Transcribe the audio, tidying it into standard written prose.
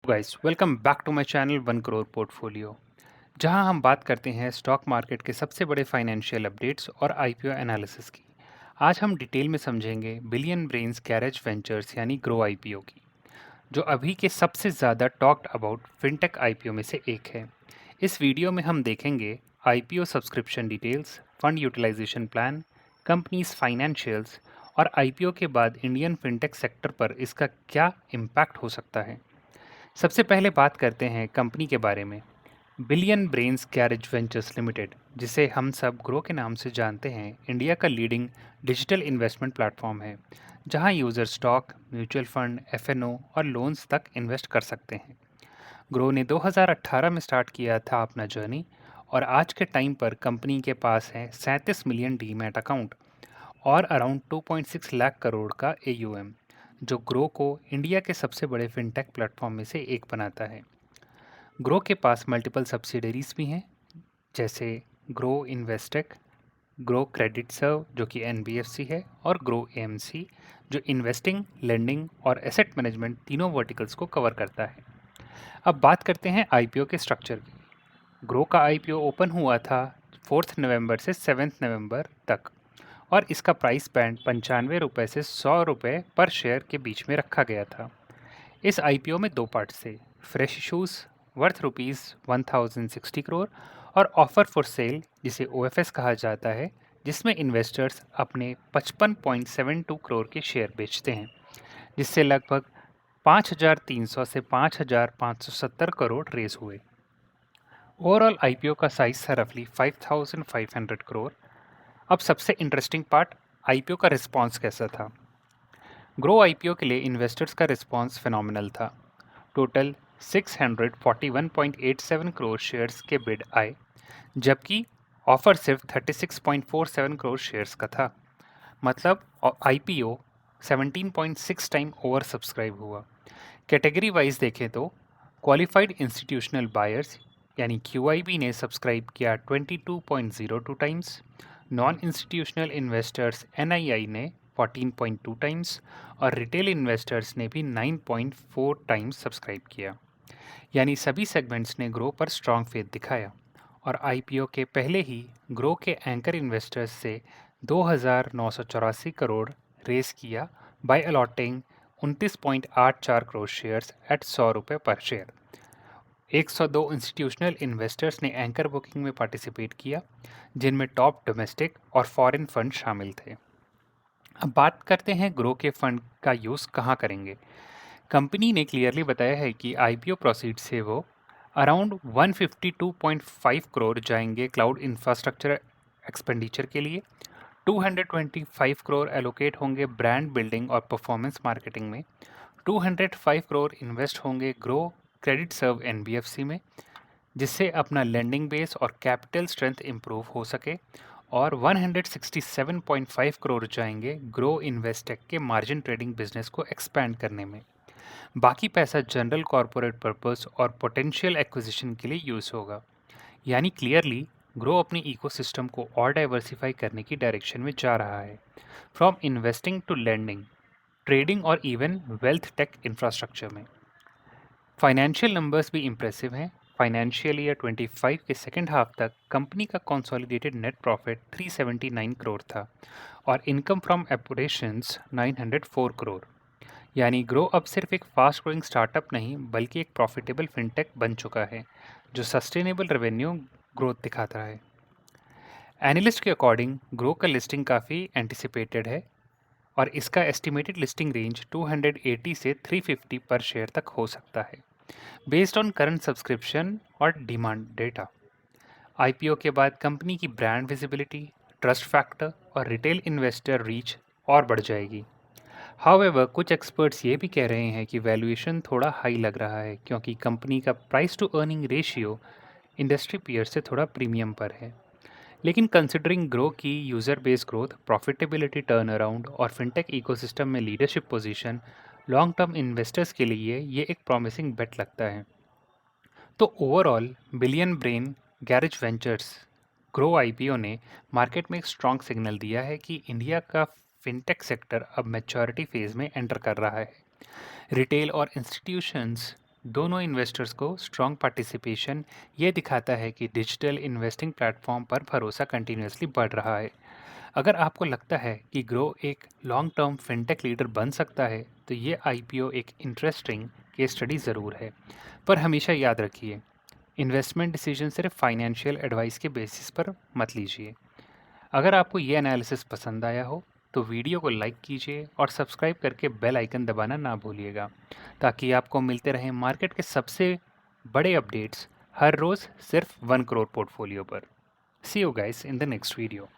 Guys welcome back to my channel 1 crore portfolio, जहां हम बात करते हैं स्टॉक मार्केट के सबसे बड़े फाइनेंशियल अपडेट्स और आईपीओ एनालिसिस की। आज हम डिटेल में समझेंगे बिलियन ब्रेन्स गैरेज वेंचर्स यानी ग्रो आईपीओ की, जो अभी के सबसे ज़्यादा टॉक्ड अबाउट फिनटेक आईपीओ में से एक है। इस वीडियो में हम देखेंगे IPO subscription details, fund utilization plan, companies financials और आईपीओ के बाद इंडियन फिनटेक सेक्टर पर इसका क्या इम्पैक्ट हो सकता है। सबसे पहले बात करते हैं कंपनी के बारे में। Billion brains garage ventures limited, जिसे हम सब ग्रो के नाम से जानते हैं, इंडिया का लीडिंग डिजिटल इन्वेस्टमेंट प्लेटफॉर्म है, जहां user stock, mutual fund, FNO और लोन्स तक इन्वेस्ट कर सकते हैं। ग्रो ने 2018 में स्टार्ट किया था अपना जर्नी, और आज के टाइम पर कंपनी के पास है 37 मिलियन डीमैट अकाउंट और अराउंड 2.6 लाख करोड़ का एयूएम, जो ग्रो को इंडिया के सबसे बड़े फिनटेक प्लेटफॉर्म में से एक बनाता है। ग्रो के पास मल्टीपल सब्सिडरीज भी हैं, जैसे ग्रो इन्वेस्टेक, ग्रो क्रेडिट सर्व जो कि एनबीएफसी है, और ग्रो एएमसी जो इन्वेस्टिंग, लेंडिंग और एसेट मैनेजमेंट तीनों वर्टिकल्स को कवर करता है। अब बात करते हैं आईपीओ के स्ट्रक्चर की। ग्रो का आईपीओ ओपन हुआ था 4 नवंबर से 7 नवंबर तक, और इसका प्राइस बैंड 95 रुपये से 100 रुपये पर शेयर के बीच में रखा गया था। इस आईपीओ में दो पार्ट्स थे: fresh issues worth rupees 1060 crore और ऑफर फॉर सेल, जिसे ओएफएस कहा जाता है, जिसमें इन्वेस्टर्स अपने 55.72 करोड़ के शेयर बेचते हैं, जिससे लगभग 5300 से 5570 करोड़ रेज हुए। ओवरऑल आईपीओ का साइज था रफली 5500 करोड़। अब सबसे इंटरेस्टिंग पार्ट, आईपीओ का रिस्पॉन्स कैसा था। ग्रो आईपीओ के लिए इन्वेस्टर्स का रिस्पॉन्स फिनोमिनल था। टोटल 641.87 करोड़ शेयर्स के बिड आए, जबकि ऑफर सिर्फ 36.47 करोड़ शेयर्स का था। मतलब आईपीओ 17.6 टाइम ओवर सब्सक्राइब हुआ। कैटेगरी वाइज देखें तो क्वालिफाइड इंस्टीट्यूशनल बायर्स यानी क्यूआईबी ने सब्सक्राइब किया 22.02 times, non institutional investors NII ने 14.2 टाइम्स और रिटेल इन्वेस्टर्स ने भी 9.4 टाइम्स सब्सक्राइब किया। यानी सभी सेगमेंट्स ने ग्रो पर स्ट्रॉन्ग फेथ दिखाया, और आईपीओ के पहले ही ग्रो के एंकर इन्वेस्टर्स से 2,984 करोड़ रेस किया by allotting 29.84 crore shares at 100 रुपये पर शेयर। 102 इंस्टीट्यूशनल इन्वेस्टर्स ने एंकर बुकिंग में पार्टिसिपेट किया, जिनमें टॉप डोमेस्टिक और फॉरेन फंड शामिल थे। अब बात करते हैं ग्रो के फंड का यूज़ कहाँ करेंगे। कंपनी ने क्लियरली बताया है कि आईपीओ प्रोसीड से वो अराउंड 152.5 करोड़ जाएंगे क्लाउड इंफ्रास्ट्रक्चर एक्सपेंडिचर के लिए, 225 करोड़ एलोकेट होंगे ब्रांड बिल्डिंग और परफॉर्मेंस मार्केटिंग में, 205 करोड़ इन्वेस्ट होंगे ग्रो क्रेडिट सर्व एनबीएफसी में, जिससे अपना लेंडिंग बेस और कैपिटल स्ट्रेंथ इम्प्रूव हो सके, और 167.5 करोड़ जाएंगे ग्रो इन्वेस्टेक के मार्जिन ट्रेडिंग बिजनेस को एक्सपैंड करने में। बाकी पैसा जनरल कॉरपोरेट पर्पस और पोटेंशियल एक्विजिशन के लिए यूज़ होगा। यानी क्लियरली ग्रो अपनी इकोसिस्टम को और डाइवर्सिफाई करने की डायरेक्शन में जा रहा है, from investing to lending, trading और इवन वेल्थ टेक इंफ्रास्ट्रक्चर में। फाइनेंशियल नंबर्स भी इम्प्रेसिव हैं। फाइनेंशियल ईयर 25 के सेकेंड हाफ तक कंपनी का कंसोलिडेटेड नेट प्रॉफिट 379 करोड़ था और इनकम फ्रॉम ऑपरेशंस 904 करोड़। यानी ग्रो अब सिर्फ एक फास्ट ग्रोइंग स्टार्टअप नहीं, बल्कि एक प्रॉफिटेबल फिनटेक बन चुका है, जो सस्टेनेबल रेवेन्यू ग्रोथ दिखाता है। एनालिस्ट के अकॉर्डिंग ग्रो का लिस्टिंग काफ़ी एंटिसिपेटेड है, और इसका एस्टिमेटेड लिस्टिंग रेंज 280 से 350 पर शेयर तक हो सकता है, बेस्ड ऑन करंट सब्सक्रिप्शन और डिमांड डेटा। आईपीओ के बाद कंपनी की ब्रांड विजिबिलिटी, ट्रस्ट फैक्टर और रिटेल इन्वेस्टर रीच और बढ़ जाएगी। हाउएवर कुछ एक्सपर्ट्स ये भी कह रहे हैं कि वैल्यूएशन थोड़ा हाई लग रहा है, क्योंकि कंपनी का price to earning ratio industry peer से थोड़ा प्रीमियम पर है। लेकिन कंसिडरिंग ग्रो की user base growth, profitability turn around और फिनटेक इकोसिस्टम में leadership position, long term investors के लिए ये एक प्रॉमिसिंग बेट लगता है। तो overall billion brain garage ventures Groww IPO ने मार्केट में एक स्ट्रॉन्ग सिग्नल दिया है कि इंडिया का फिनटेक सेक्टर अब मैच्योरिटी फेज में एंटर कर रहा है। रिटेल और इंस्टीट्यूशंस दोनों इन्वेस्टर्स को स्ट्रॉन्ग पार्टिसिपेशन ये दिखाता है कि डिजिटल इन्वेस्टिंग प्लेटफॉर्म पर भरोसा कंटिन्यूसली बढ़ रहा है। अगर आपको लगता है कि ग्रो एक लॉन्ग टर्म फिनटेक लीडर बन सकता है, तो ये आईपीओ एक इंटरेस्टिंग केस स्टडी ज़रूर है। पर हमेशा याद रखिए, इन्वेस्टमेंट डिसीजन सिर्फ फाइनेंशियल एडवाइस के बेसिस पर मत लीजिए। अगर आपको ये एनालिसिस पसंद आया हो तो वीडियो को लाइक कीजिए और सब्सक्राइब करके बेल आइकन दबाना ना भूलिएगा, ताकि आपको मिलते रहें मार्केट के सबसे बड़े अपडेट्स हर रोज़ सिर्फ 1 करोड़ पोर्टफोलियो पर। See you guys in the next video.